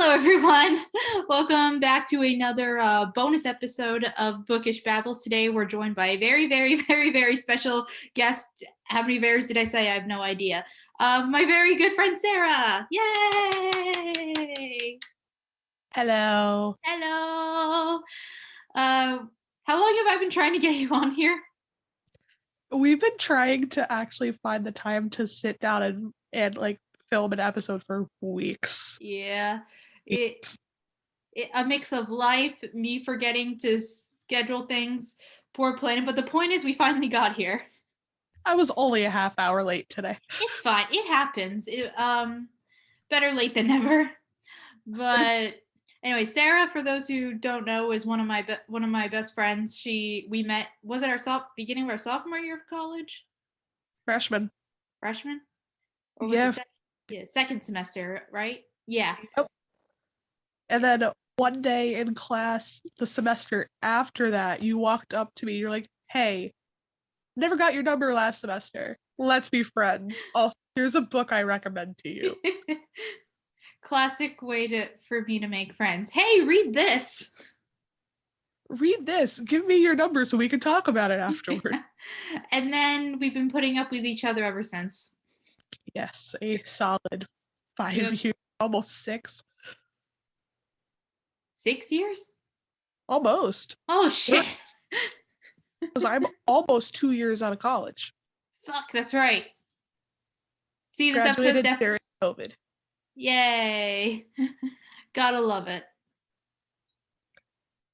Hello, everyone. Welcome back to another bonus episode of Bookish Babbles. Today, we're joined by a very, very, very, very special guest. How many bears did I say? I have no idea. My very good friend, Sarah. Yay! Hello. Hello. How long have I been trying to get you on here? We've been trying to actually find the time to sit down and like film an episode for weeks. Yeah. It a mix of life, me forgetting to schedule things, poor planning. But the point is, we finally got here. I was only a half hour late today. It's fine. It happens. Better late than never. But anyway, Sarah, for those who don't know, is one of my best friends. We met. Was it our beginning of our sophomore year of college? Freshman. Freshman? Or was it second semester, right? Yeah. Yep. And then one day in class, the semester after that, you walked up to me. You're like, "Hey, never got your number last semester. Let's be friends. Also, here's a book I recommend to you." Classic way for me to make friends. Hey, read this. Read this. Give me your number so we can talk about it afterward. And then we've been putting up with each other ever since. Yes, a solid 5 years, almost 6. 6 years? Almost. Oh, shit. Because I'm almost 2 years out of college. Fuck, that's right. See, this Graduated episode's during COVID. Yay. Gotta love it.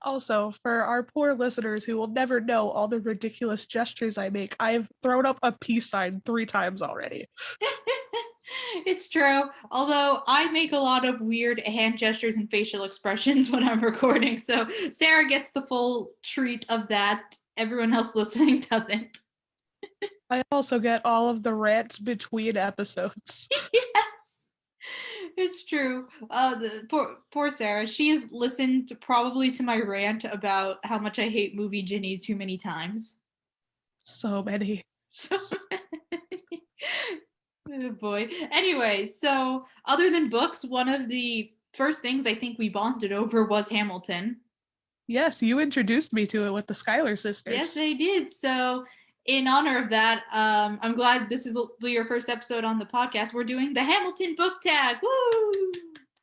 Also, for our poor listeners who will never know all the ridiculous gestures I make, I've thrown up a peace sign 3 times already. It's true. Although I make a lot of weird hand gestures and facial expressions when I'm recording, so Sarah gets the full treat of that. Everyone else listening doesn't. I also get all of the rants between episodes. Yes, it's true. Poor Sarah. She has listened probably to my rant about how much I hate movie Ginny too many times. So many. Oh boy. Anyway, so other than books, one of the first things I think we bonded over was Hamilton. Yes, you introduced me to it with the Schuyler sisters. Yes, I did. So in honor of that, I'm glad this is your first episode on the podcast. We're doing the Hamilton book tag. Woo!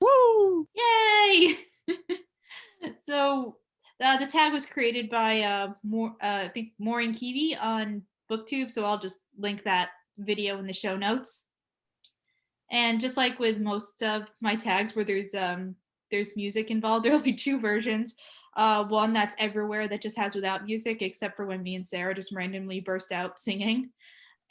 Woo! Yay! So the tag was created by I think Maureen Keevy on BookTube. So I'll just link that video in the show notes. And just like with most of my tags where there's music involved, there'll be 2 versions. One that's everywhere that just has without music, except for when me and Sarah just randomly burst out singing.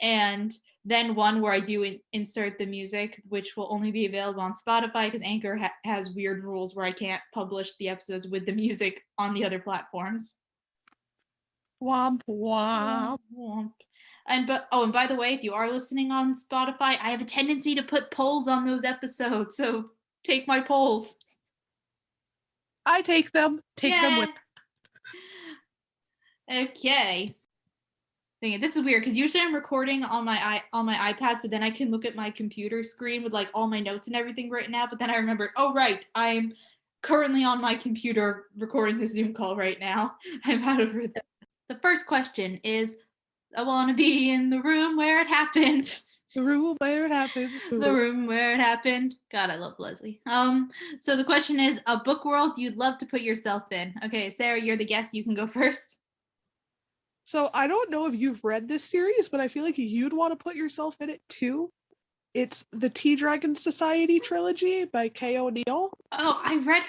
And then one where I do insert the music, which will only be available on Spotify because Anchor has weird rules where I can't publish the episodes with the music on the other platforms. Womp womp. Womp. And by the way, if you are listening on Spotify, I have a tendency to put polls on those episodes, so take my polls. I take them. Take them with. Okay. This is weird because usually I'm recording on my iPad, so then I can look at my computer screen with like all my notes and everything written out. But then I remembered, oh right, I'm currently on my computer recording the Zoom call right now. I'm out of it. The first question is, I want to be in the room where it happened. The room where it happened. The room where it happened. God, I love Leslie. So the question is, a book world you'd love to put yourself in. Okay, Sarah, you're the guest. You can go first. So I don't know if you've read this series, but I feel like you'd want to put yourself in it too. It's the Tea Dragon Society trilogy by Kay O'Neill. Oh, I read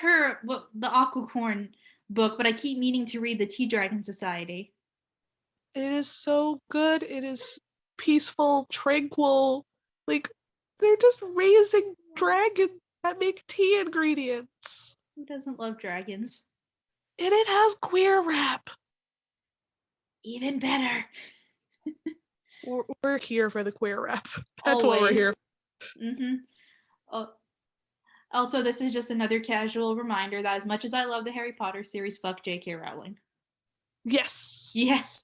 the Aquacorn book, but I keep meaning to read the Tea Dragon Society. It is so good. It is peaceful, tranquil. Like, they're just raising dragons that make tea ingredients. Who doesn't love dragons? And it has queer rap. Even better. We're here for the queer rap. That's what we're here. Mm-hmm. Also, this is just another casual reminder that as much as I love the Harry Potter series, fuck J.K. Rowling. Yes. Yes.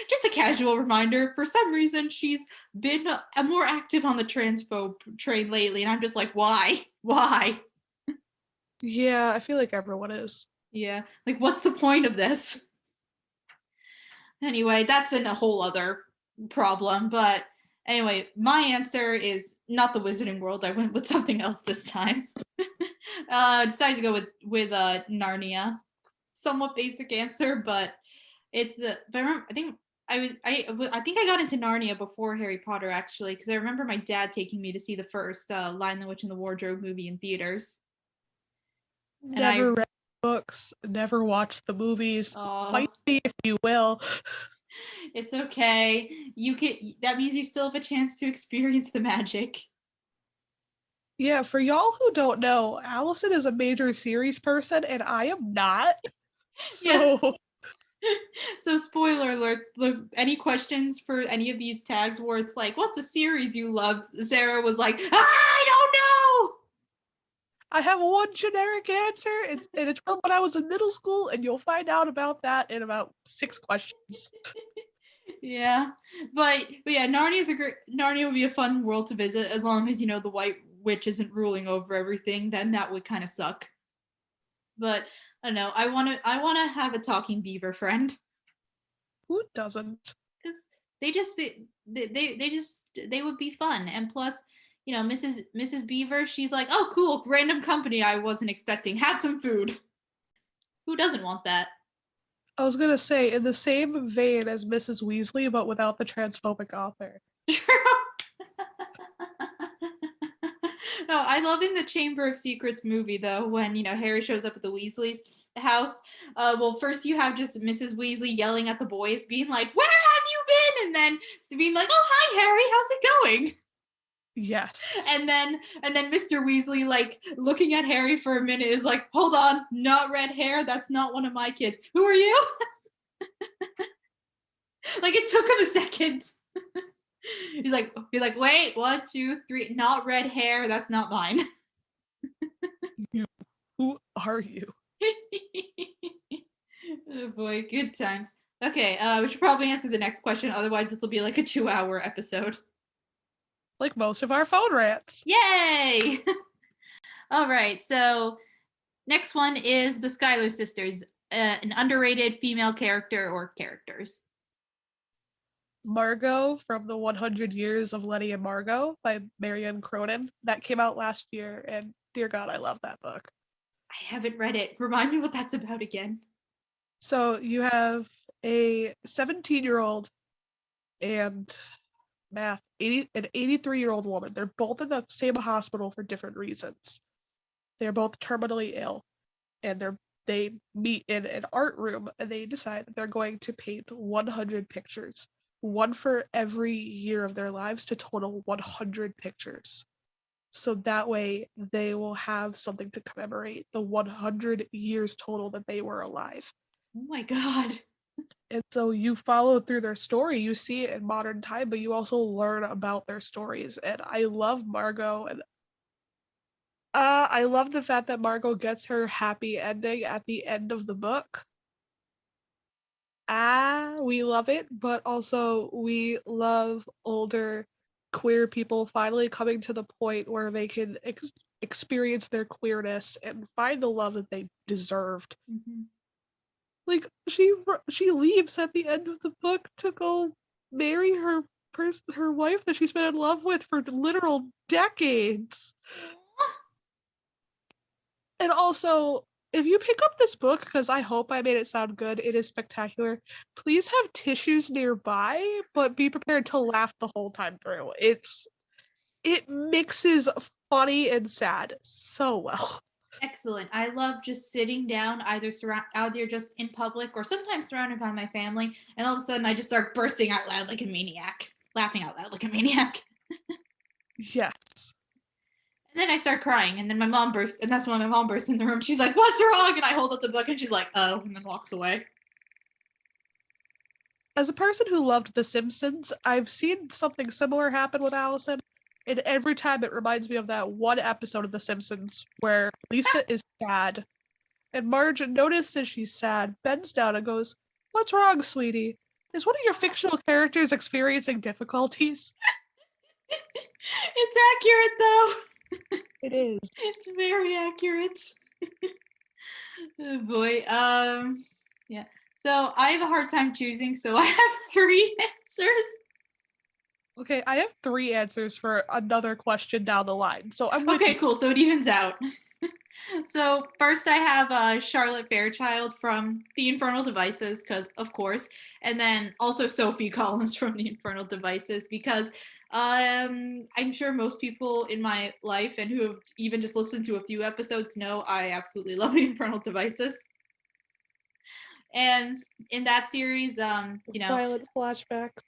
Just a casual reminder. For some reason, she's been more active on the transphobe train lately, and I'm just like, why? Why? Yeah, I feel like everyone is. Yeah. Like, what's the point of this? Anyway, that's in a whole other problem. But anyway, my answer is not the Wizarding World. I went with something else this time. I decided to go with Narnia. Somewhat basic answer, but it's but I remember, I think I think I got into Narnia before Harry Potter actually, because I remember my dad taking me to see the first Lion the Witch and the Wardrobe movie in theaters, and I Never read books, never watched the movies. oh Fight me if you will. it's okay, you can, that means you still have a chance to experience the magic. Yeah, for y'all who don't know, Alyson is a major series person and I am not. Yes. So So spoiler alert, any questions for any of these tags where it's like, what's a series you love? Sarah was like, I don't know. I have one generic answer, and it's from when I was in middle school, and you'll find out about that in about 6 questions. Yeah, but yeah, Narnia would be a fun world to visit as long as the White Witch isn't ruling over everything. Then that would kind of suck. But I don't know. I want to have a talking beaver friend Who doesn't? because they just they would be fun. And plus, Mrs. Beaver, she's like, oh cool, random company I wasn't expecting. Have some food. Who doesn't want that? I was gonna say, in the same vein as Mrs. Weasley, but without the transphobic author. No, I love in the Chamber of Secrets movie though when Harry shows up at the Weasleys' house. Well, first you have just Mrs. Weasley yelling at the boys, being like, "Where have you been?" And then being like, "Oh, hi, Harry, how's it going?" Yes. And then Mr. Weasley, like looking at Harry for a minute, is like, "Hold on, not red hair. That's not one of my kids. Who are you?" Like it took him a second. He's like, wait, 1, 2, 3, not red hair. That's not mine. You, who are you? Oh boy, good times. Okay, we should probably answer the next question. Otherwise, this will be like a 2-hour episode. Like most of our phone rants. Yay! All right, so next one is the Schuyler sisters, an underrated female character or characters. Margot from the 100 Years of Letty and Margot by Marianne Cronin. That came out last year, and dear God, I love that book. I haven't read it. Remind me what that's about again. So you have a 17-year-old and math, an 83-year-old woman. They're both in the same hospital for different reasons. They're both terminally ill, and they meet in an art room, and they decide that they're going to paint 100 pictures, one for every year of their lives, to total 100 pictures. So that way they will have something to commemorate the 100 years total that they were alive. Oh my god. And so you follow through their story, you see it in modern time, but you also learn about their stories. And I love Margot, and I love the fact that Margot gets her happy ending at the end of the book. We love it, but also we love older queer people finally coming to the point where they can experience their queerness and find the love that they deserved. Mm-hmm. Like she leaves at the end of the book to go marry her wife that she's been in love with for literal decades. And also, if you pick up this book, because I hope I made it sound good, it is spectacular, please have tissues nearby, but be prepared to laugh the whole time through. It mixes funny and sad so well. Excellent. I love just sitting down, either just in public or sometimes surrounded by my family, and all of a sudden I just start bursting out loud like a maniac, laughing out loud like a maniac. Yes. And then I start crying, and then my mom bursts, and that's when my mom bursts in the room. She's like, "What's wrong?" And I hold up the book, and she's like, "Oh," and then walks away. As a person who loved The Simpsons, I've seen something similar happen with Alyson, and every time it reminds me of that one episode of The Simpsons where Lisa is sad. And Marge notices she's sad, bends down and goes, "What's wrong, sweetie? Is one of your fictional characters experiencing difficulties?" It's accurate, though. It is. It's very accurate. Oh boy. Yeah. So I have a hard time choosing, so I have three answers. Okay, I have 3 answers for another question down the line, so I'm with Okay, you. cool. So it evens out. So first I have Charlotte Fairchild from The Infernal Devices, because of course, and then also Sophie Collins from The Infernal Devices, because I'm sure most people in my life and who have even just listened to a few episodes know I absolutely love The Infernal Devices. And in that series, Violent flashbacks.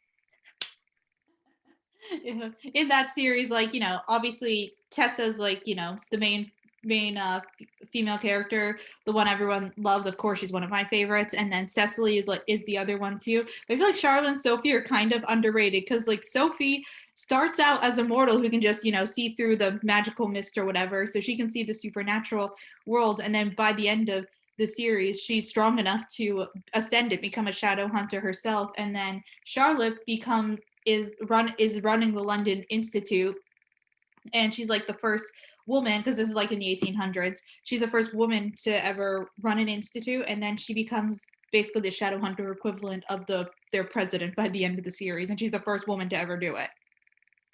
in that series, like, obviously Tessa's like, the main female character, the one everyone loves. Of course, she's one of my favorites, and then Cecily is the other one too. But I feel like Charlotte and Sophie are kind of underrated, because like Sophie starts out as a mortal who can just see through the magical mist or whatever, so she can see the supernatural world, and then by the end of the series she's strong enough to ascend and become a shadow hunter herself. And then Charlotte is running the London Institute, and she's like the first woman, because this is like in the 1800s. She's the first woman to ever run an institute, and then she becomes basically the shadow hunter equivalent of their president by the end of the series, and she's the first woman to ever do it.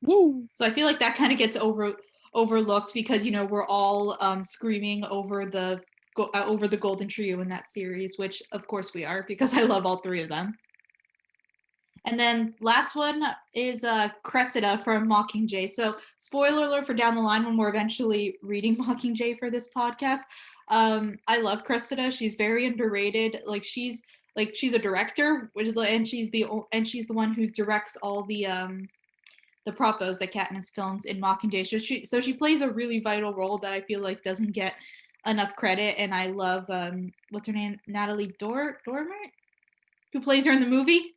Woo! So I feel like that kind of gets overlooked, because we're all screaming over the golden trio in that series, which of course we are, because I love all three of them. And then last one is Cressida from Mockingjay. So spoiler alert for down the line when we're eventually reading Mockingjay for this podcast. I love Cressida. She's very underrated. She's a director, and she's the one who directs all the propos that Katniss films in Mockingjay. So she plays a really vital role that I feel like doesn't get enough credit. And I love what's her name, Natalie Dormer, who plays her in the movie.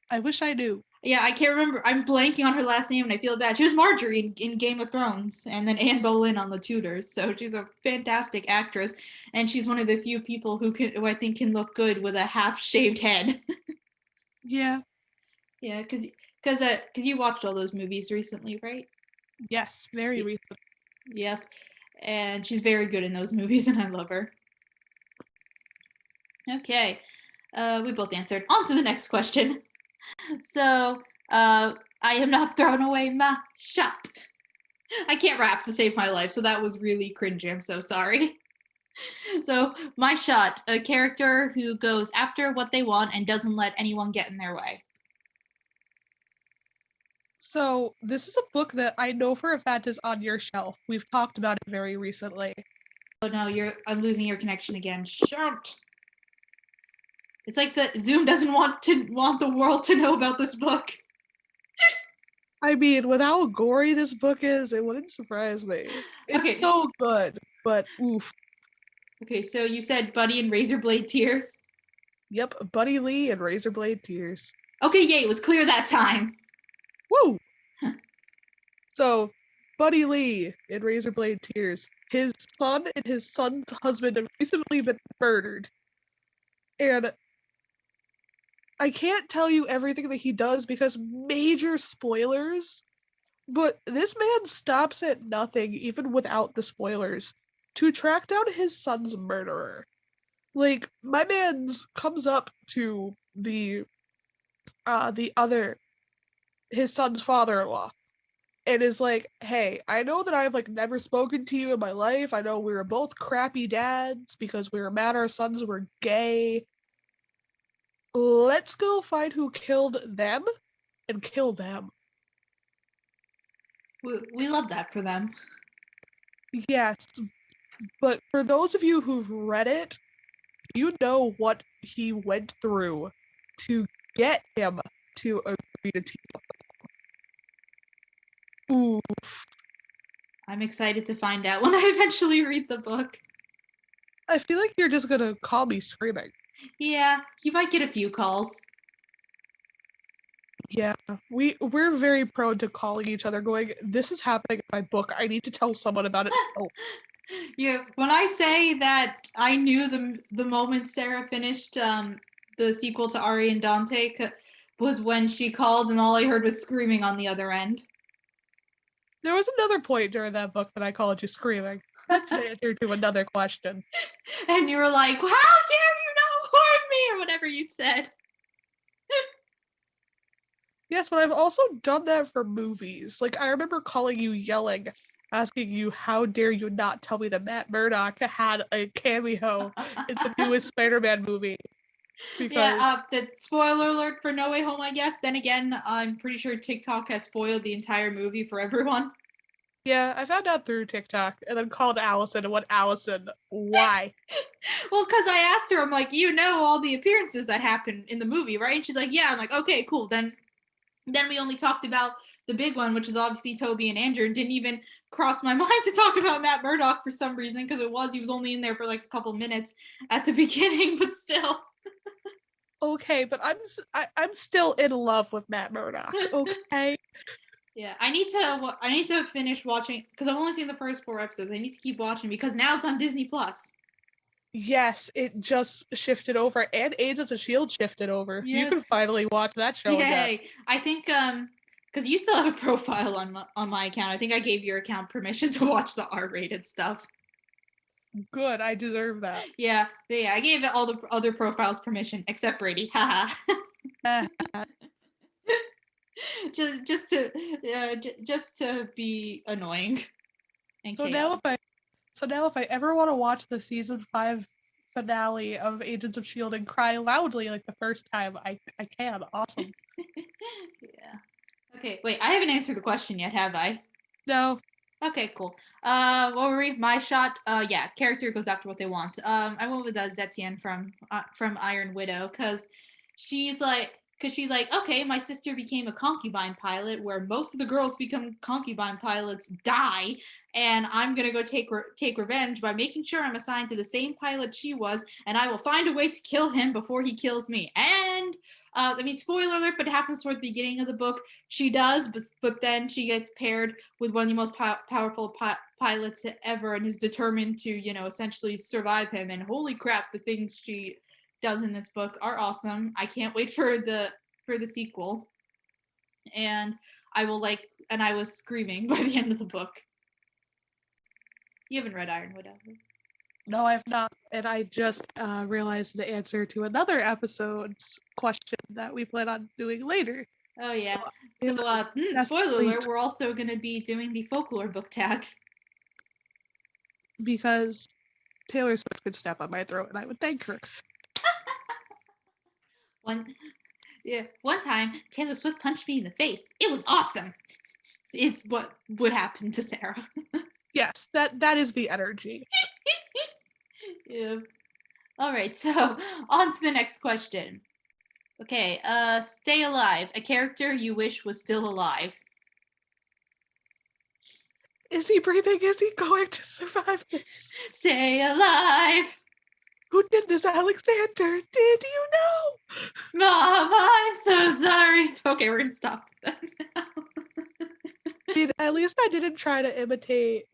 I wish I knew. Yeah, I can't remember. I'm blanking on her last name, and I feel bad. She was Marjorie in Game of Thrones, and then Anne Boleyn on The Tudors. So she's a fantastic actress, and she's one of the few people who I think can look good with a half-shaved head. Yeah. Yeah, because you watched all those movies recently, right? Yes, very recent. Yep. And she's very good in those movies, and I love her. Okay. We both answered. On to the next question. So, I am not throwing away my shot. I can't rap to save my life, so that was really cringy. I'm so sorry. So, my shot, a character who goes after what they want and doesn't let anyone get in their way. So, this is a book that I know for a fact is on your shelf. We've talked about it very recently. Oh no, I'm losing your connection again. Shot. It's like the Zoom doesn't want the world to know about this book. I mean, with how gory this book is, it wouldn't surprise me. It's Okay. so good, but oof. Okay, so you said Buddy and Razorblade Tears. Yep, Buddy Lee and Razorblade Tears. Okay, yay, it was clear that time. Woo! So, Buddy Lee in Razorblade Tears, his son and his son's husband have recently been murdered. And I can't tell you everything that he does because major spoilers, but this man stops at nothing, even without the spoilers, to track down his son's murderer. Like, my man's comes up to his son's father-in-law, and is like, hey, I know that I've like never spoken to you in my life. I know we were both crappy dads because we were mad our sons were gay. Let's go find who killed them and kill them. We love that for them. Yes, but for those of you who've read it, you know what he went through to get him to agree to team up. Ooh. I'm excited to find out when I eventually read the book. I feel like you're just gonna call me screaming. Yeah, you might get a few calls. Yeah, we're very prone to calling each other going, this is happening in my book. I need to tell someone about it. Oh. Yeah, when I say that I knew the moment Sarah finished the sequel to Ari and Dante was when she called, and all I heard was screaming on the other end. There was another point during that book that I called you screaming. That's an answer to another question. And you were like, how dare you not warn me, or whatever you said. Yes, but I've also done that for movies. Like, I remember calling you yelling, asking you, how dare you not tell me that Matt Murdock had a cameo in the newest Spider-Man movie? Because, Yeah, the spoiler alert for No Way Home, I guess. Then again, I'm pretty sure TikTok has spoiled the entire movie for everyone. yeah, I found out through TikTok and then called Alyson and went, Alyson, why? Well, because I asked her, I'm like, you know all the appearances that happen in the movie, right? And she's like, yeah. I'm like, okay, cool. Then we only talked about the big one, which is obviously Toby and Andrew. Didn't even cross my mind to talk about Matt Murdock for some reason, because he was only in there for like a couple minutes at the beginning, but still. Okay, but I'm still in love with Matt Murdock. Okay. Yeah, I need to finish watching because I've only seen the first 4 episodes. I need to keep watching because now it's on Disney Plus. Yes, it just shifted over, and Agents of Shield shifted over. You Yes, can finally watch that show again. yay! I think because you still have a profile on my account. I think I gave your account permission to watch the R-rated stuff. Good, I deserve that. Yeah, yeah. I gave all the other profiles permission except Brady. Haha. Just to be annoying and So now chaotic. if I so now if I ever want to watch the season 5 finale of Agents of Shield and cry loudly like the first time, I can. Awesome. Yeah. Okay, wait, I haven't answered the question yet, have I? No, Okay, cool. What were we? My shot. Yeah, character goes after what they want. I went with Zetian from Iron Widow because she's like, okay, my sister became a concubine pilot, where most of the girls become concubine pilots die, and I'm gonna go take revenge by making sure I'm assigned to the same pilot she was, and I will find a way to kill him before he kills me. And I mean, spoiler alert, but it happens toward the beginning of the book. She does, but then she gets paired with one of the most powerful pilots ever and is determined to, essentially survive him. And holy crap, the things she does in this book are awesome. I can't wait for the sequel. And I was screaming by the end of the book. You haven't read Iron Widow. no, I've not. And I just realized the answer to another episode's question that we plan on doing later. Oh yeah. So, So, that's spoiler please, alert, we're also going to be doing the folklore book tag. because Taylor Swift could step on my throat and I would thank her. One, yeah, one time Taylor Swift punched me in the face. It was awesome. Is what would happen to Sarah. Yes, that is the energy. Yeah. All right, so on to the next question. Okay, stay alive. A character you wish was still alive. Is he breathing? Is he going to survive this? Stay alive. Who did this, Alexander? Did you know? Mom, I'm so sorry. Okay, we're gonna stop. I mean, at least I didn't try to imitate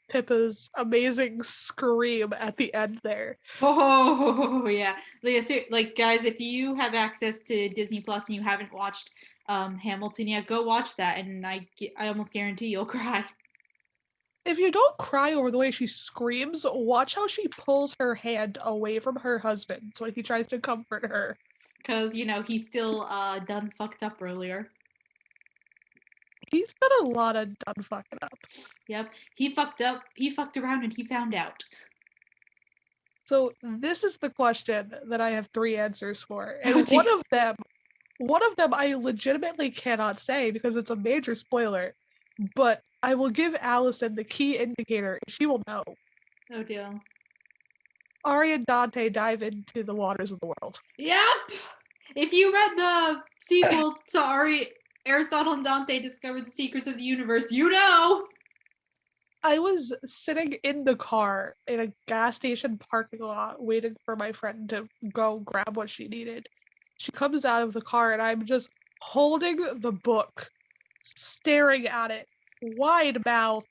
Pippa's amazing scream at the end there. Oh yeah, like guys, if you have access to Disney Plus and you haven't watched Hamilton yet, go watch that, and I almost guarantee you'll cry. If you don't cry over the way she screams, watch how she pulls her hand away from her husband when he tries to comfort her. Because he's still done fucked up earlier. He's got a lot of done fucking up. Yep, he fucked up. He fucked around and he found out. So this is the question that I have 3 answers for, and Oh, one of them I legitimately cannot say because it's a major spoiler, but I will give Alyson the key indicator. She will know. oh dear. Ari and Dante dive into the waters of the world. Yep. If you read the sequel to Aristotle and Dante discovered the secrets of the universe, you know. I was sitting in the car in a gas station parking lot waiting for my friend to go grab what she needed. She comes out of the car and I'm just holding the book, staring at it, wide mouth,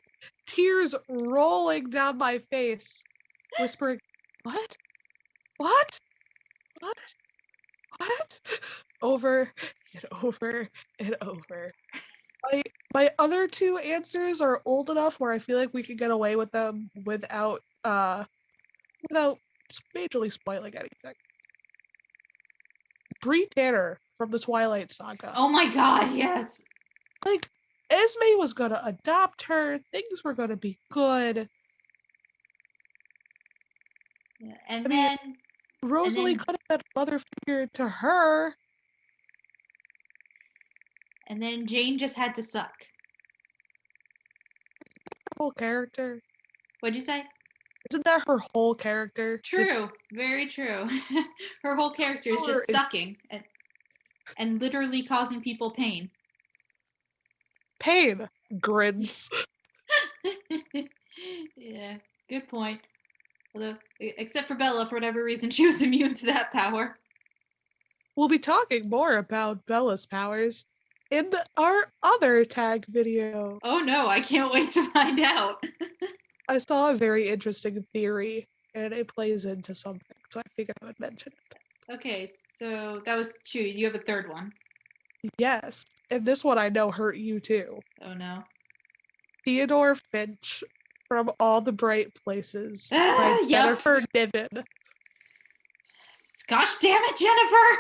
tears rolling down my face, whispering, "What? What? What? What?" Over and over and over. My other two answers are old enough where I feel like we could get away with them without majorly spoiling anything. Bree Tanner from the Twilight Saga. Oh my god, yes. Like, Esme was gonna adopt her, things were gonna be good. Yeah. I mean, Rosalie could have been a mother figure to her. And then Jane just had to suck. Her whole character. What'd you say? Isn't that her whole character? True, very true. Her whole character is just sucking and literally causing people pain. Pain grins. Yeah, good point. Although, except for Bella, for whatever reason, she was immune to that power. We'll be talking more about Bella's powers in our other tag video. Oh no, I can't wait to find out. I saw a very interesting theory, and it plays into something, so I figured I would mention it. Okay, so that was 2. You have a third one. Yes, and this one I know hurt you too. Oh no. Theodore Finch from All the Bright Places by Jennifer Niven. Gosh damn it, Jennifer!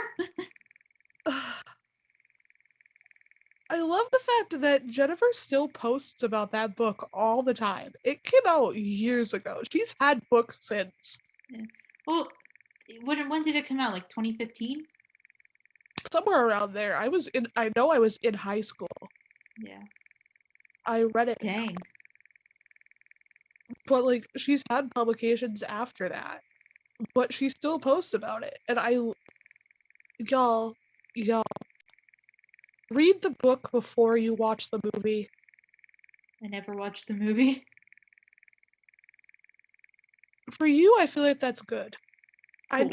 I love the fact that Jennifer still posts about that book all the time. It came out years ago. She's had books since. Yeah. Well, when did it come out? Like 2015? Somewhere around there. I know I was in high school. Yeah. I read it. Dang. But like she's had publications after that. But she still posts about it. And y'all read the book before you watch the movie. I never watched the movie. For you, I feel like that's good. Cool. I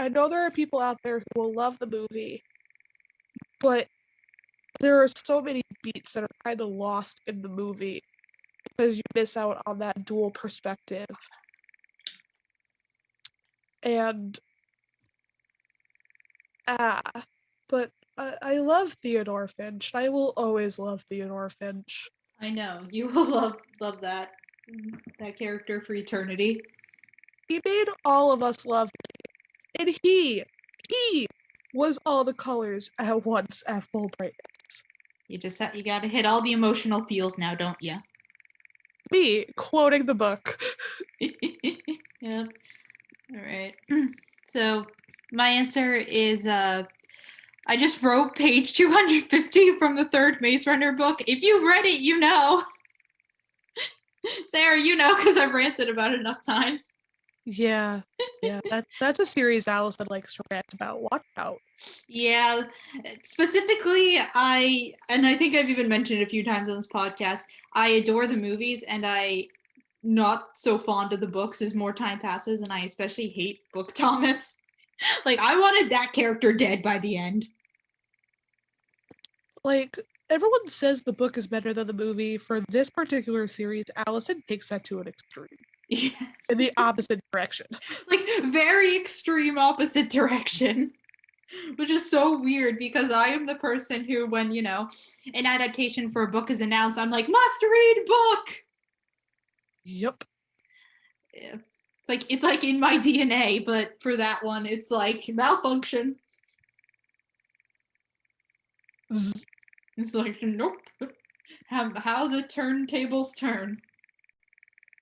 know there are people out there who will love the movie, but there are so many beats that are kind of lost in the movie because you miss out on that dual perspective. And but I love Theodore Finch. I will always love Theodore Finch. I know you will love that character for eternity. He made all of us love him, and he was all the colors at once at full brightness. You gotta hit all the emotional feels now, don't you? Me quoting the book. Yep. All right. So my answer is I just wrote page 250 from the third Maze Runner book. If you read it, you know. Sarah, you know, because I've ranted about it enough times. Yeah, that's a series Alyson likes to rant about. Watch out. Yeah, specifically, I think I've even mentioned it a few times on this podcast. I adore the movies, and I not so fond of the books as more time passes, and I especially hate Book Thomas. Like, I wanted that character dead by the end. Like, everyone says the book is better than the movie. For this particular series, Alyson takes that to an extreme. Yeah. In the opposite direction. Like, very extreme opposite direction. Which is so weird because I am the person who, when, you know, an adaptation for a book is announced, I'm like, must read book! Yep. Yeah. It's like in my DNA, but for that one, it's like malfunction. It's like, nope. How the turntables turn.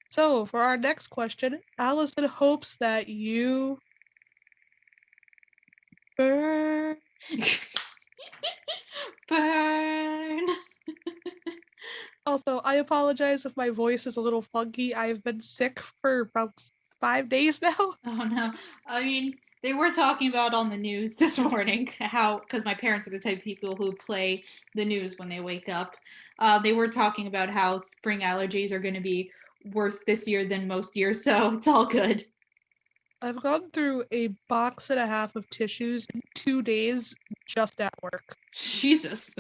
So, for our next question, Alyson hopes that you burn. Burn. Also, I apologize if my voice is a little funky. I've been sick for about 5 days now. Oh no. I mean, they were talking about on the news this morning how, because my parents are the type of people who play the news when they wake up. They were talking about how spring allergies are going to be worse this year than most years, so it's all good. I've gone through a box and a half of tissues in 2 days just at work. Jesus.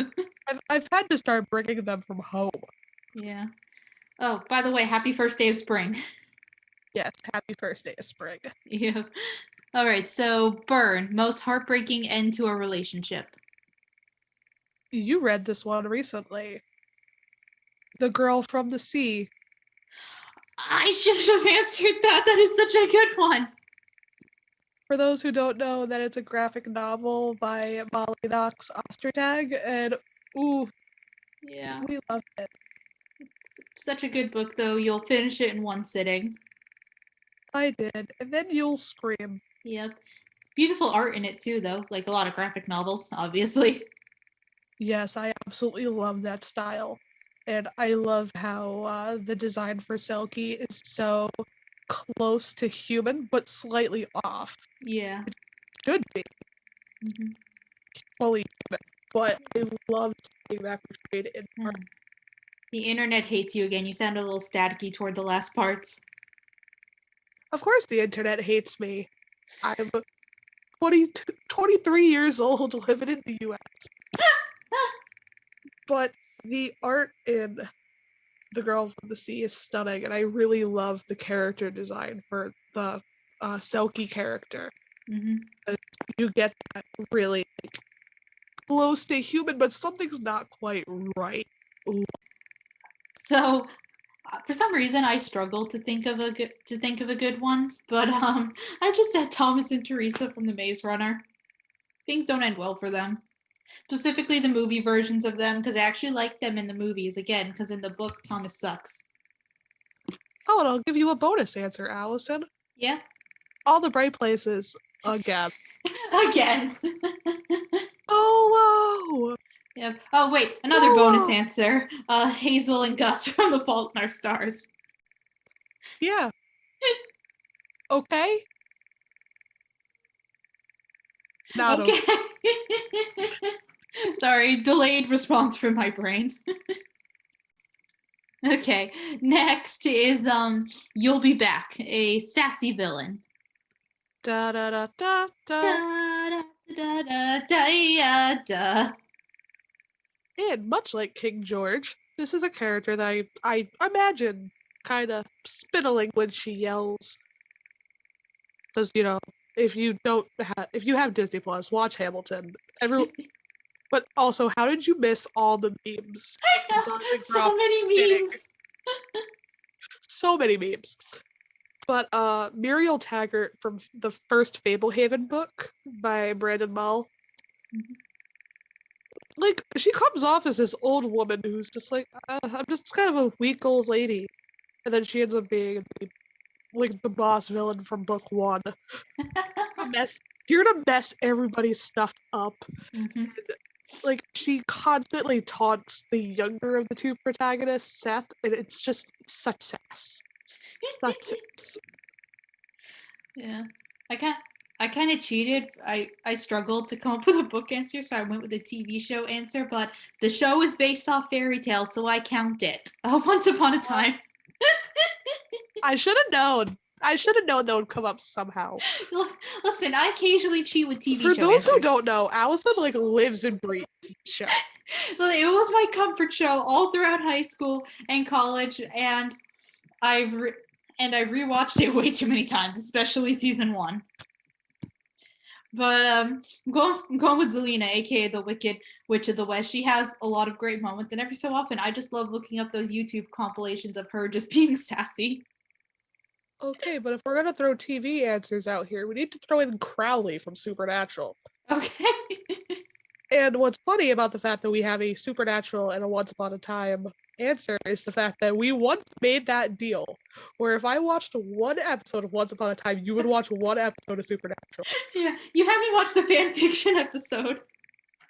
I've had to start bringing them from home. Yeah. Oh, by the way, happy first day of spring. Yes, happy first day of spring. Yeah. All right, so burn, most heartbreaking end to a relationship. You read this one recently. The Girl from the Sea. I should have answered that. That is such a good one. For those who don't know, that it's a graphic novel by Molly Knox Ostertag, and ooh, Yeah. we love it. Such a good book, though. You'll finish it in one sitting. I did, and then you'll scream. Yep. Beautiful art in it, too, though. Like a lot of graphic novels, obviously. Yes, I absolutely love that style. And I love how the design for Selkie is so close to human, but slightly off. Yeah. It should be fully human, but I love seeing that portrayed in art. The internet hates you again. You sound a little staticky toward the last parts. Of course, the internet hates me. I'm 23 years old, living in the US. But the art in The Girl from the Sea is stunning, and I really love the character design for the Selkie character. You get that really close to human, but something's not quite right. Ooh. So, for some reason, I struggle to think of a good one. But I just said Thomas and Teresa from The Maze Runner. Things don't end well for them. Specifically, the movie versions of them, because I actually like them in the movies. Again, because in the book, Thomas sucks. Oh, and I'll give you a bonus answer, Alyson. Yeah. All the Bright Places again. Again. Oh, Yep. Oh wait, another bonus answer. Hazel and Gus from The Fault in Our Stars. yeah. Okay. Not okay. Sorry, delayed response from my brain. Okay, next is You'll Be Back, a sassy villain. Da da da da da. Da da da da da. And much like King George, this is a character that I imagine kind of spitting when she yells. Because if you have Disney Plus, watch Hamilton. But also, how did you miss all the memes? I know, so many memes. So many memes. But Muriel Taggart from the first Fablehaven book by Brandon Mull, like, she comes off as this old woman who's just like, I'm just kind of a weak old lady. And then she ends up being like the boss villain from book one. Here to mess everybody's stuff up. And, like, she constantly taunts the younger of the two protagonists, Seth, and it's just such sass. Such sass. Yeah. I kind of cheated. I struggled to come up with a book answer, so I went with a TV show answer, but the show is based off fairy tales, so I count it. Once Upon a Time. I should have known. I should have known that would come up somehow. Listen, I occasionally cheat with TV For show those answers. who don't know, Alyson like lives and breathes the show. Well, it was my comfort show all throughout high school and college, and I rewatched it way too many times, especially season 1. But I'm going with Zelina, aka the Wicked Witch of the West. She has a lot of great moments, and every so often, I just love looking up those YouTube compilations of her just being sassy. Okay, but if we're gonna throw TV answers out here, we need to throw in Crowley from Supernatural. Okay. And what's funny about the fact that we have a Supernatural and a Once Upon a Time answer is the fact that we once made that deal where if I watched one episode of Once Upon a Time, you would watch one episode of Supernatural. Yeah, you had me watch the fan fiction episode.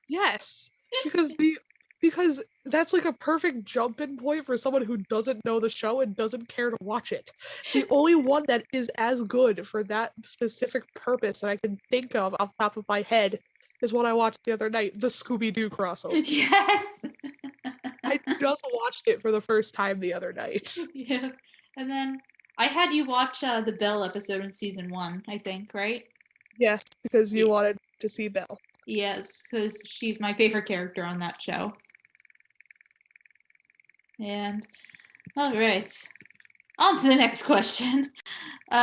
Yes, because that's like a perfect jump-in point for someone who doesn't know the show and doesn't care to watch it. The only one that is as good for that specific purpose that I can think of off the top of my head is what I watched the other night, the Scooby-Doo crossover. Yes! I just watched it for the first time the other night. Yeah. And then I had you watch the Belle episode in season 1, I think, right? Yes, because you wanted to see Belle. Yes, because she's my favorite character on that show. And, all right. On to the next question.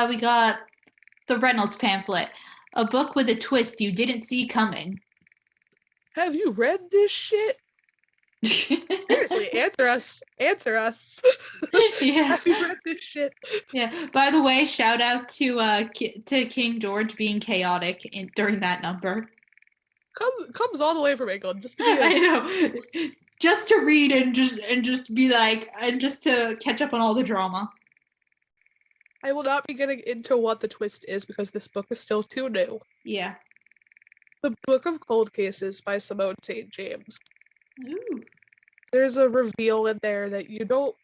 We got the Reynolds pamphlet, a book with a twist you didn't see coming. Have you read this shit? Seriously, answer us. Answer us. Yeah. Have you read this shit? Yeah. By the way, shout out to King George being chaotic during that number. Comes all the way from England. Just give me I a know. Just to read and just be like and just to catch up on all the drama. I will not be getting into what the twist is because this book is still too new. Yeah. The Book of Cold Cases by Simone St. James. Ooh. There's a reveal in there that you don't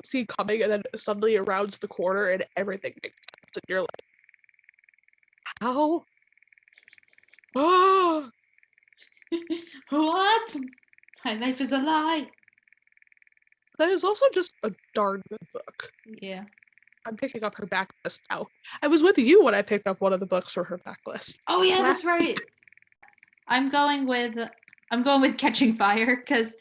see coming, and then suddenly it rounds the corner and everything makes sense. And you're like, how? Ah! What? My life is a lie. That is also just a darn good book. Yeah. I'm picking up her backlist now. I was with you when I picked up one of the books from her backlist. Oh yeah, that's right. I'm going with Catching Fire because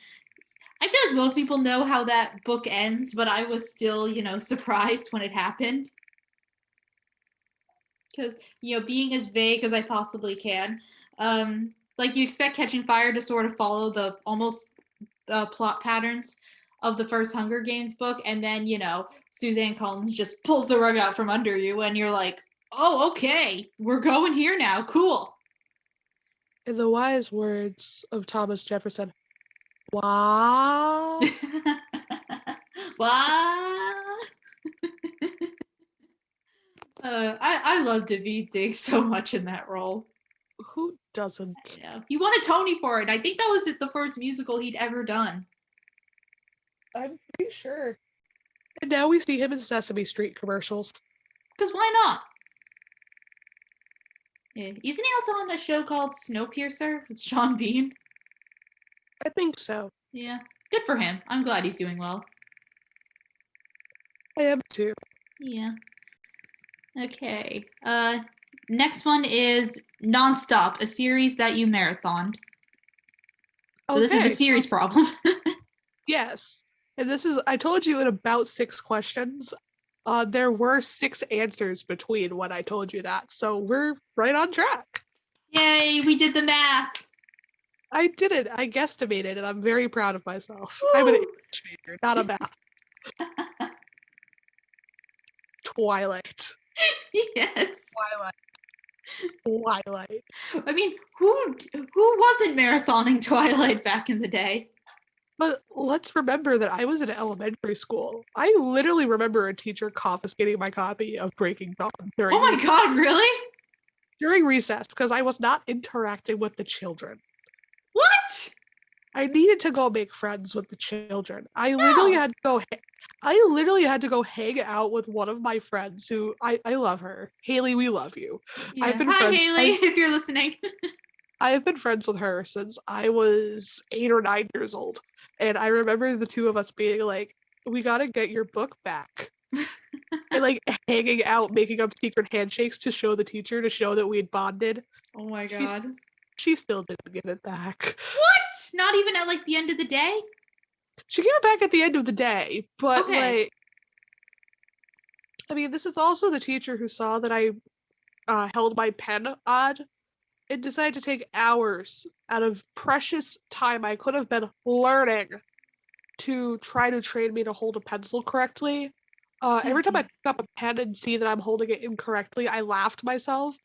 I feel like most people know how that book ends, but I was still, surprised when it happened. Because, being as vague as I possibly can, like you expect Catching Fire to sort of follow the almost plot patterns of the first Hunger Games book, and then, Suzanne Collins just pulls the rug out from under you, and you're like, oh, okay, we're going here now, cool. In the wise words of Thomas Jefferson, wow. What? I love David Diggs so much in that role. Who doesn't? He won a Tony for it. I think that was the first musical he'd ever done. I'm pretty sure. And now we see him in Sesame Street commercials. Because why not? Yeah. Isn't he also on a show called Snowpiercer with Sean Bean? I think so. Yeah. Good for him. I'm glad he's doing well. I am too. Yeah. Okay. Next one is Nonstop, a series that you marathoned. So this is the series problem. Yes. And this is, I told you in about 6 questions. There were 6 answers between when I told you that. So we're right on track. Yay, we did the math. I did it. I guesstimated, and I'm very proud of myself. Woo! I'm an English major, not a math. Twilight. Yes. Twilight. I mean, who wasn't marathoning Twilight back in the day? But let's remember that I was in elementary school. I literally remember a teacher confiscating my copy of Breaking Dawn Oh my god, really? during recess because I was not interacting with the children. What? I needed to go make friends with the children. I literally had to go hang out with one of my friends who I love her. Haley, we love you. Yeah. Hi, Haley, if you're listening. I have been friends with her since I was 8 or 9 years old. And I remember the two of us being like, we gotta get your book back. And like hanging out, making up secret handshakes to show the teacher, to show that we had bonded. Oh my god. She still didn't give it back. What? Not even at like the end of the day? She gave it back at the end of the day, but like, I mean, this is also the teacher who saw that I held my pen odd and decided to take hours out of precious time I could have been learning to try to train me to hold a pencil correctly. Every time I pick up a pen and see that I'm holding it incorrectly, I laughed myself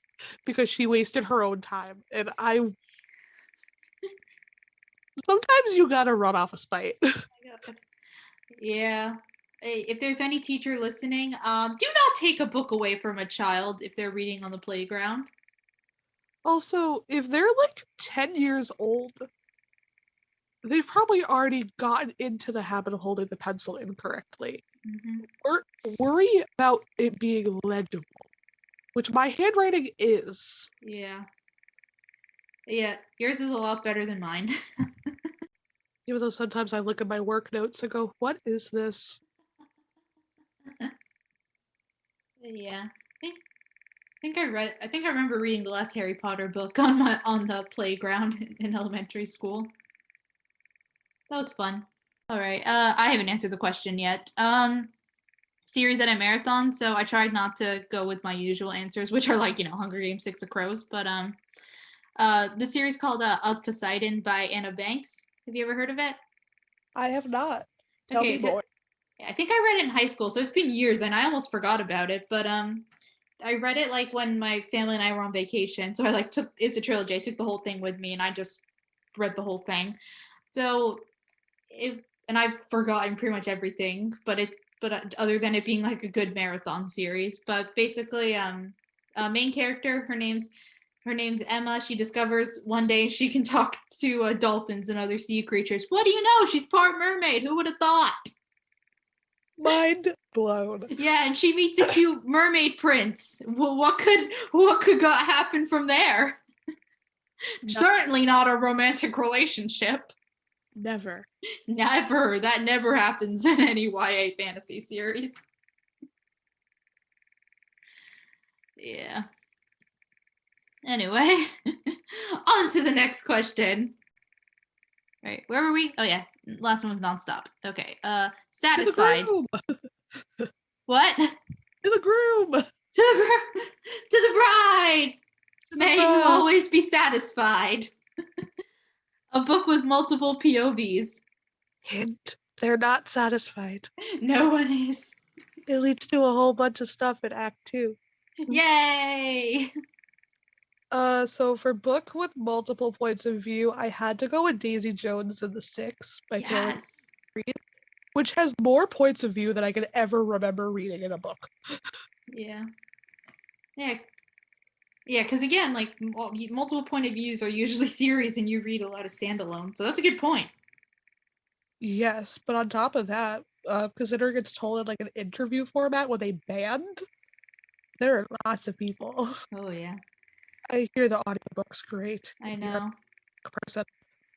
because she wasted her own time. And sometimes you gotta run off a spite. Oh my god. Yeah. If there's any teacher listening, do not take a book away from a child if they're reading on the playground. Also, if they're like 10 years old, they've probably already gotten into the habit of holding the pencil incorrectly. Mm-hmm. Or worry about it being legible, which my handwriting is. Yeah. Yeah, yours is a lot better than mine. Even though sometimes I look at my work notes and go, what is this? Yeah. I think I remember reading the last Harry Potter book on the playground in elementary school. That was fun. All right. I haven't answered the question yet. Series that I marathon, so I tried not to go with my usual answers, which are like, Hunger Games, Six of Crows, but the series called Of Poseidon by Anna Banks. Have you ever heard of it? I have not. Tell me Okay, more. I think I read it in high school, so it's been years, and I almost forgot about it. But I read it like when my family and I were on vacation. So I like took it's a trilogy. I took the whole thing with me, and I just read the whole thing. So and I've forgotten pretty much everything, but other than it being like a good marathon series. But basically, main character, her name's Emma. She discovers one day she can talk to dolphins and other sea creatures. What do you know? She's part mermaid. Who would have thought? Mind blown. Yeah, and she meets a cute mermaid prince. Well, what could happen from there? Certainly not a romantic relationship. Never. Never. That never happens in any YA fantasy series. Yeah. Anyway, on to the next question. Right, where were we? Oh yeah, last one was nonstop. Okay. To the Satisfied. groom. What? To the groom. To the bride. May you always be satisfied. A book with multiple POVs. Hint. They're not satisfied. No one is. It leads to a whole bunch of stuff in Act 2. Yay! So for book with multiple points of view, I had to go with Daisy Jones and the Six by Taylor Yes. Reid, which has more points of view than I could ever remember reading in a book. Yeah. Yeah. Yeah, because again, like multiple point of views are usually series, and you read a lot of standalone, so that's a good point. Yes, but on top of that, considering it's told in like an interview format with a band, there are lots of people. Oh yeah, I hear the audiobook's great. I If you're know. a person.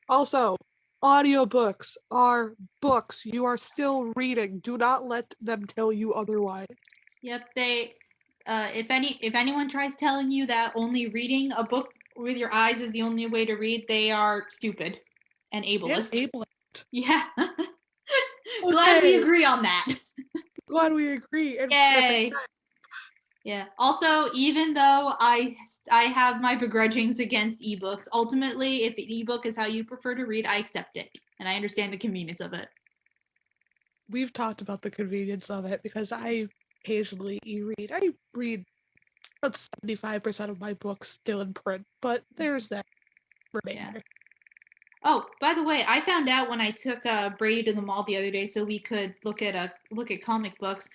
Also, audiobooks are books. You are still reading. Do not let them tell you otherwise. Yep, they. If anyone tries telling you that only reading a book with your eyes is the only way to read, they are stupid and ableist. Yeah. Glad we Okay, agree on that. glad we agree. And Yay. Yeah. Also, even though I have my begrudgings against ebooks, ultimately, if an ebook is how you prefer to read, I accept it, and I understand the convenience of it. we've talked about the convenience of it because I occasionally e-read. I read about 75% of my books still in print, but there's that remainder. Yeah. Oh, by the way, I found out when I took Brady to the mall the other day, so we could look at comic books.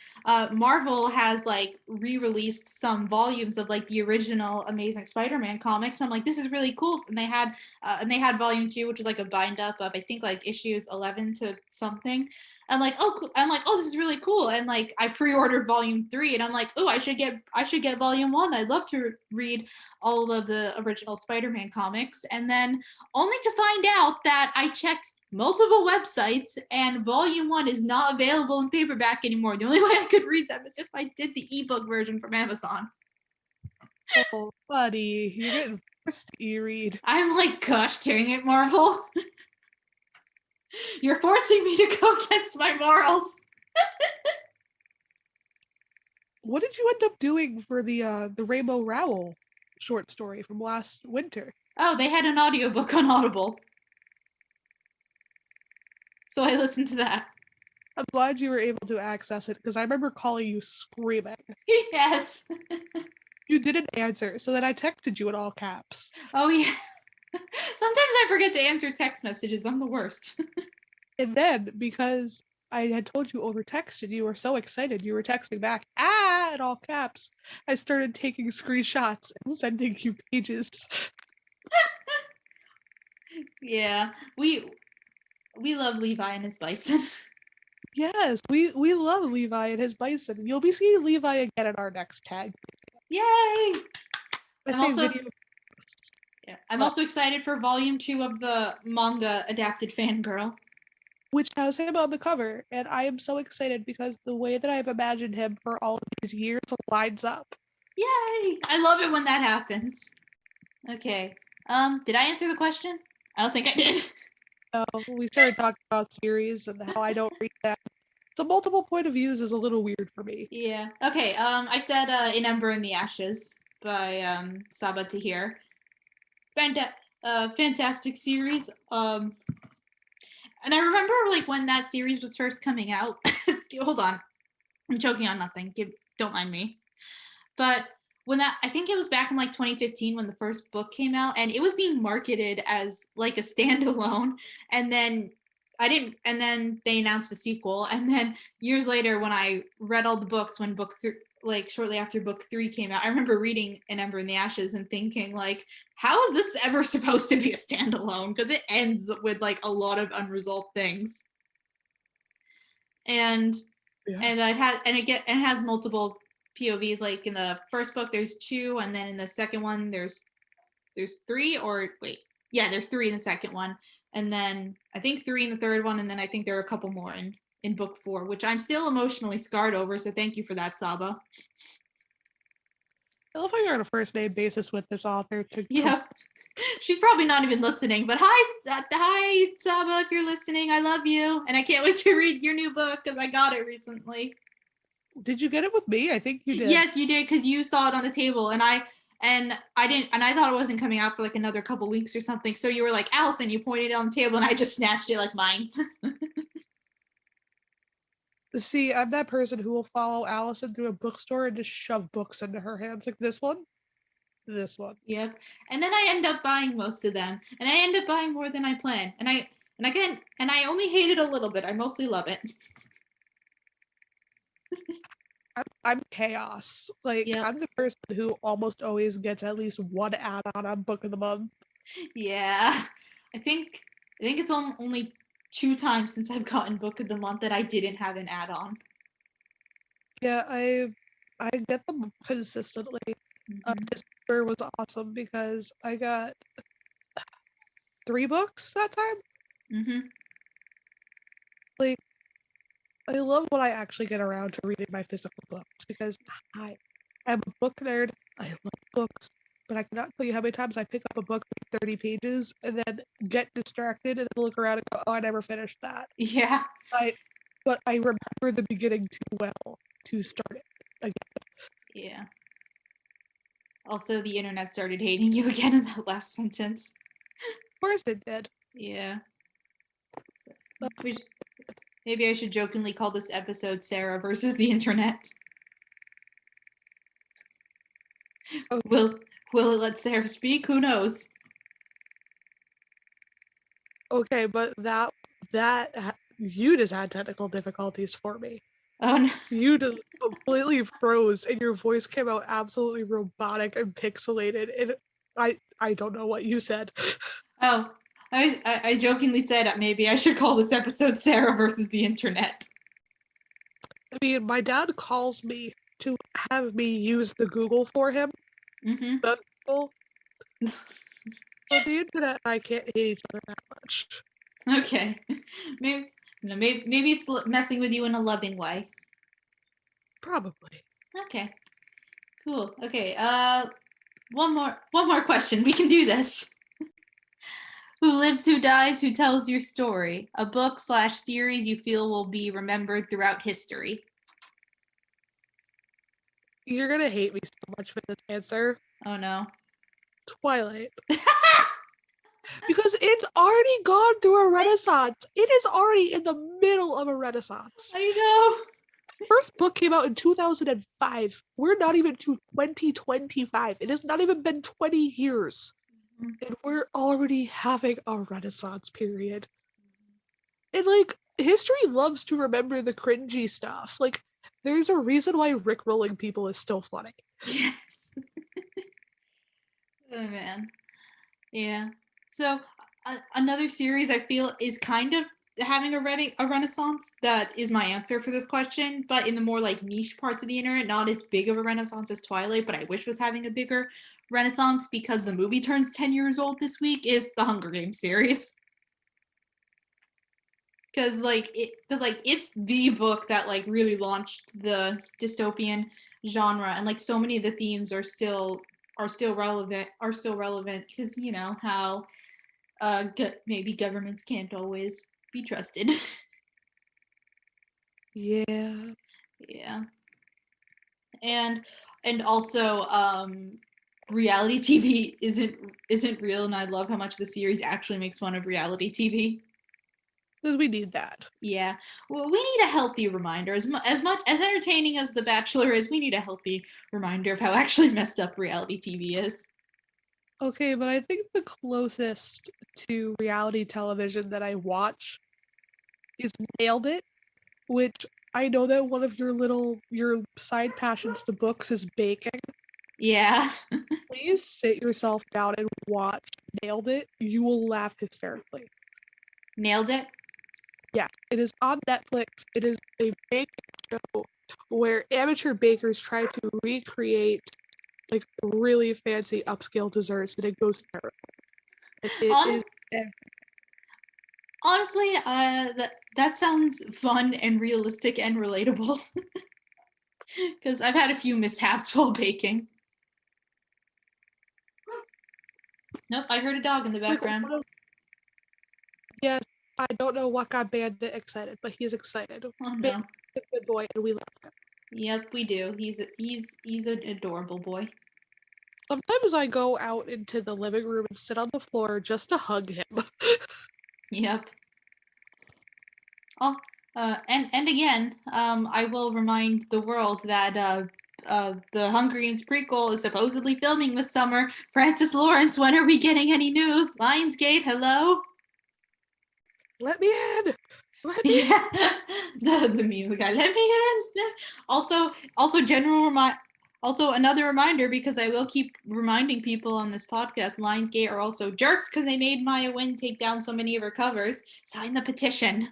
Marvel has like re-released some volumes of like the original Amazing Spider-Man comics. I'm like, this is really cool, and they had volume 2, which is like a bind up of I think like issues 11 to something. I'm like, oh, this is really cool, and like I pre-ordered volume 3, and I'm like, oh, I should get volume 1. I'd love to read all of the original Spider-Man comics, and then only to find out that I checked multiple websites and volume 1 is not available in paperback anymore. The only way I could read them is if I did the ebook version from Amazon. Oh, buddy, you're getting forced to e-read. I'm like, gosh dang it, Marvel. You're forcing me to go against my morals. What did you end up doing for the Rainbow Rowell short story from last winter? Oh, they had an audiobook on Audible. So I listened to that. I'm glad you were able to access it because I remember calling you screaming. Yes. You didn't answer, so then I texted you in all caps. Oh, yeah. Sometimes I forget to answer text messages. I'm the worst. And then, because I had told you over text and you were so excited, you were texting back, ah, in all caps. I started taking screenshots and sending you pages. Yeah. We love Levi and his bison. Yes, we love Levi and his bison. You'll be seeing Levi again in our next tag. Yay! I I'm say also video. Yeah, I'm also excited for volume 2 of the manga adapted Fangirl. Which has him on the cover, and I am so excited because the way that I've imagined him for all of these years lines up. Yay! I love it when that happens. Okay. Did I answer the question? I don't think I did. We started talking about series and how I don't read that. So multiple point of views is a little weird for me. Yeah. Okay. I said In Ember in the Ashes by Saba Tahir. Fantastic series. And I remember like when that series was first coming out. Hold on, I'm choking on nothing. Don't mind me. But when that, I think it was back in like 2015 when the first book came out, and it was being marketed as like a standalone. And then and then they announced the sequel. And then years later, when I read all the books, when like shortly after book 3 came out, I remember reading An Ember in the Ashes and thinking, like, how is this ever supposed to be a standalone? Because it ends with like a lot of unresolved things. And Yeah. it has multiple POVs. Like in the first book, there's 2, and then in the second one, there's 3. Or wait, yeah, there's 3 in the second one, and then I think 3 in the third one, and then I think there are a couple more in book 4, which I'm still emotionally scarred over. So thank you for that, Saba. I love how you're on a first name basis with this author. Yeah. She's probably not even listening, but hi, Saba, if you're listening, I love you, and I can't wait to read your new book because I got it recently. Did you get it with me? I think you did. Yes, you did, because you saw it on the table, and I didn't, and I thought it wasn't coming out for like another couple weeks or something. So you were like, Alyson, you pointed it on the table, and I just snatched it like mine. See, I'm that person who will follow Alyson through a bookstore and just shove books into her hands, like this one. Yep. And then I end up buying most of them, and I end up buying more than I planned. And I only hate it a little bit. I mostly love it. I'm chaos. Like, Yep. I'm the person who almost always gets at least one add-on on Book of the Month. Yeah. I think it's only 2 times since I've gotten Book of the Month that I didn't have an add-on. Yeah, I get them consistently. Mm-hmm. December was awesome because I got 3 books that time. Mm-hmm. Like, I love when I actually get around to reading my physical books because I am a book nerd. I love books, but I cannot tell you how many times I pick up a book, read 30 pages, and then get distracted and then look around and go, oh, I never finished that. Yeah. But I remember the beginning too well to start it again. Yeah. Also, the internet started hating you again in that last sentence. Of course it did. Yeah. Maybe I should jokingly call this episode Sarah versus the internet. Okay. Will it let Sarah speak? Who knows? Okay, but you just had technical difficulties for me. Oh no. You just completely froze and your voice came out absolutely robotic and pixelated, and I don't know what you said. Oh, I jokingly said maybe I should call this episode Sarah versus the internet. I mean, my dad calls me to have me use the Google for him. Mm-hmm. The Google. But the internet and I can't hate each other that much. Okay. Maybe it's messing with you in a loving way. Probably. Okay. Cool. Okay. One more question. We can do this. Who lives, who dies, who tells your story? A book/series you feel will be remembered throughout history. You're gonna hate me so much for this answer. Oh no. Twilight. Because it's already gone through a renaissance. It is already in the middle of a renaissance. I know. First book came out in 2005. We're not even to 2025. It has not even been 20 years. And we're already having a renaissance period. And like, history loves to remember the cringy stuff. Like, there's a reason why rickrolling people is still funny. Yes. Oh man. Yeah. So another series I feel is kind of having a renaissance. That is my answer for this question, but in the more like niche parts of the internet, not as big of a renaissance as Twilight, but I wish was having a bigger renaissance because the movie turns 10 years old this week, is the Hunger Games series. Because it's the book that like really launched the dystopian genre, and like so many of the themes are still relevant because you know how maybe governments can't always be trusted. Yeah. Yeah. And also reality TV isn't real, and I love how much the series actually makes fun of reality TV. Because we need that. Yeah. Well, we need a healthy reminder. As much as entertaining as The Bachelor is, we need a healthy reminder of how actually messed up reality TV is. Okay, but I think the closest to reality television that I watch is Nailed It, which I know that one of your side passions to books is baking. Yeah. Please sit yourself down and watch Nailed It. You will laugh hysterically. Nailed it. Yeah, it is on Netflix. It is a baking show where amateur bakers try to recreate like really fancy upscale desserts, and it goes terrible. And it On is Honestly, that sounds fun and realistic and relatable. Because I've had a few mishaps while baking. Nope, I heard a dog in the like background. yes, I don't know what got Bandit excited, but he's excited. Oh no. Bandit's a good boy, and we love him. Yep, we do. He's an adorable boy. Sometimes I go out into the living room and sit on the floor just to hug him. Yep. Oh, and again, I will remind the world that the Hunger Games prequel is supposedly filming this summer. Francis Lawrence, when are we getting any news? Lionsgate, hello. Let me in. Let me in. Yeah, the meme, the guy, let me in. Also another reminder, because I will keep reminding people on this podcast, Lionsgate are also jerks because they made Maya Wynn take down so many of her covers. Sign the petition.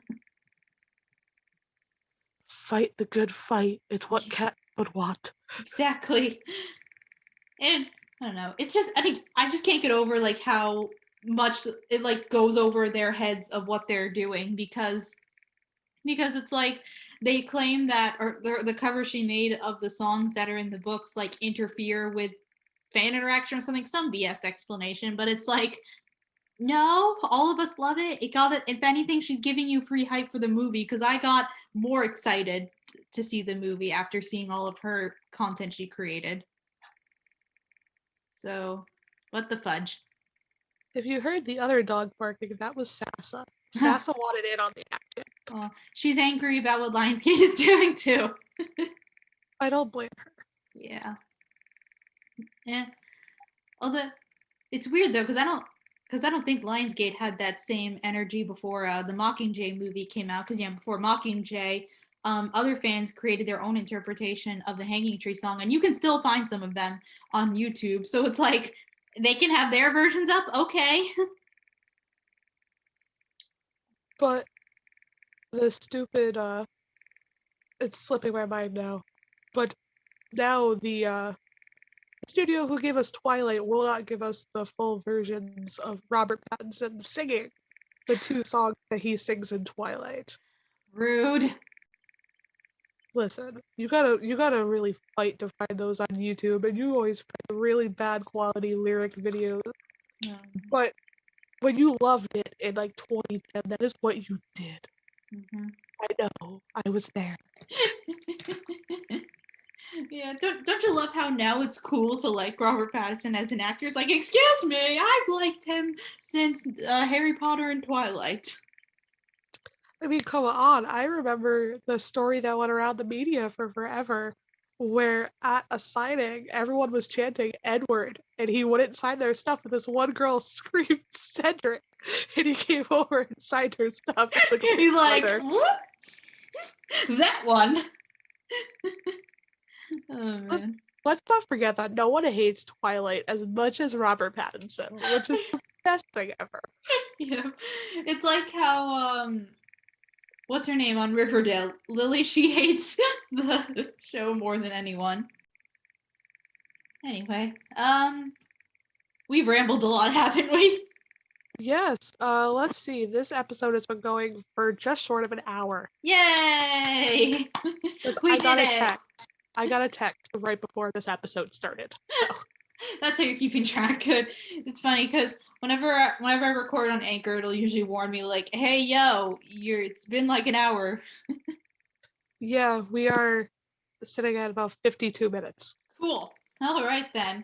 Fight the good fight. It's what cat would want. Exactly. And I don't know. It's just I just can't get over like how much it like goes over their heads of what they're doing, because it's like they claim that, or the cover she made of the songs that are in the books like interfere with fan interaction or something, some BS explanation, but it's like, no, all of us love it. It got it. If anything, she's giving you free hype for the movie, because I got more excited to see the movie after seeing all of her content she created. So, what the fudge? If you heard the other dog barking, that was Sassa. Sassa wanted in on the action. Well, she's angry about what Lionsgate is doing too. I don't blame her. Yeah. Yeah. Although it's weird though, because I don't think Lionsgate had that same energy before the Mockingjay movie came out. Because before Mockingjay, other fans created their own interpretation of the Hanging Tree song, and you can still find some of them on YouTube. So it's like they can have their versions up. Okay. But the stupid it's slipping my mind now. But now the studio who gave us Twilight will not give us the full versions of Robert Pattinson singing the two songs that he sings in Twilight. Rude. Listen, you gotta really fight to find those on YouTube, and you always find really bad quality lyric videos. Yeah. But when you loved it in like 2010, that is what you did. Mm-hmm. I know, I was there. Yeah, don't you love how now it's cool to like Robert Pattinson as an actor? It's like, excuse me, I've liked him since Harry Potter and Twilight. I mean, come on. I remember the story that went around the media for forever, where at a signing, everyone was chanting Edward, and he wouldn't sign their stuff, but this one girl screamed Cedric, and he came over and signed her stuff. He's like, what? That one. Oh man. Let's not forget that no one hates Twilight as much as Robert Pattinson, which is the best thing ever. Yeah, it's like how what's her name on Riverdale? Lily, she hates the show more than anyone. Anyway, we've rambled a lot, haven't we? Yes, let's see. This episode has been going for just short of an hour. Yay! We I did got a it. text. I got a text right before this episode started. So That's how you're keeping track. Good. It's funny because whenever I record on Anchor, it'll usually warn me like, "Hey, yo, it's been like an hour." yeah, we are sitting at about 52 minutes. Cool. All right then.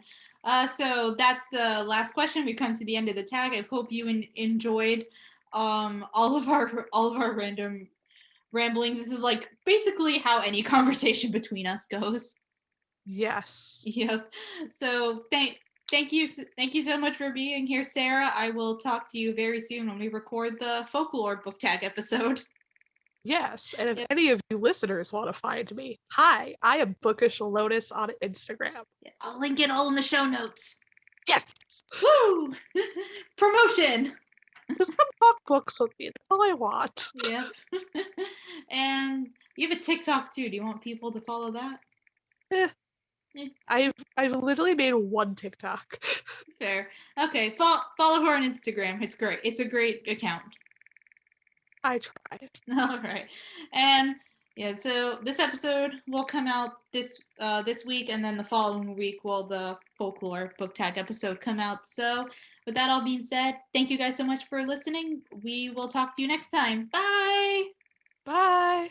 So that's the last question. We come to the end of the tag. I hope you enjoyed all of our random ramblings. This is like basically how any conversation between us goes. Yes. Yep. So thank you so much for being here, Sarah. I will talk to you very soon when we record the folklore book tag episode. Yes. And if Yep. any of you listeners want to find me, hi, I am Bookish Lotus on Instagram. I'll link it all in the show notes. Yes. Woo! Promotion. Just come talk books with me. That's all I want. Yep. And you have a TikTok too. Do you want people to follow that? Eh. Yeah. I've literally made one TikTok. Fair. Okay. Follow her on Instagram. It's great. It's a great account. I try. All right. And yeah, so this episode will come out this week, and then the following week will the folklore book tag episode come out. So with that all being said, thank you guys so much for listening. We will talk to you next time. Bye. Bye.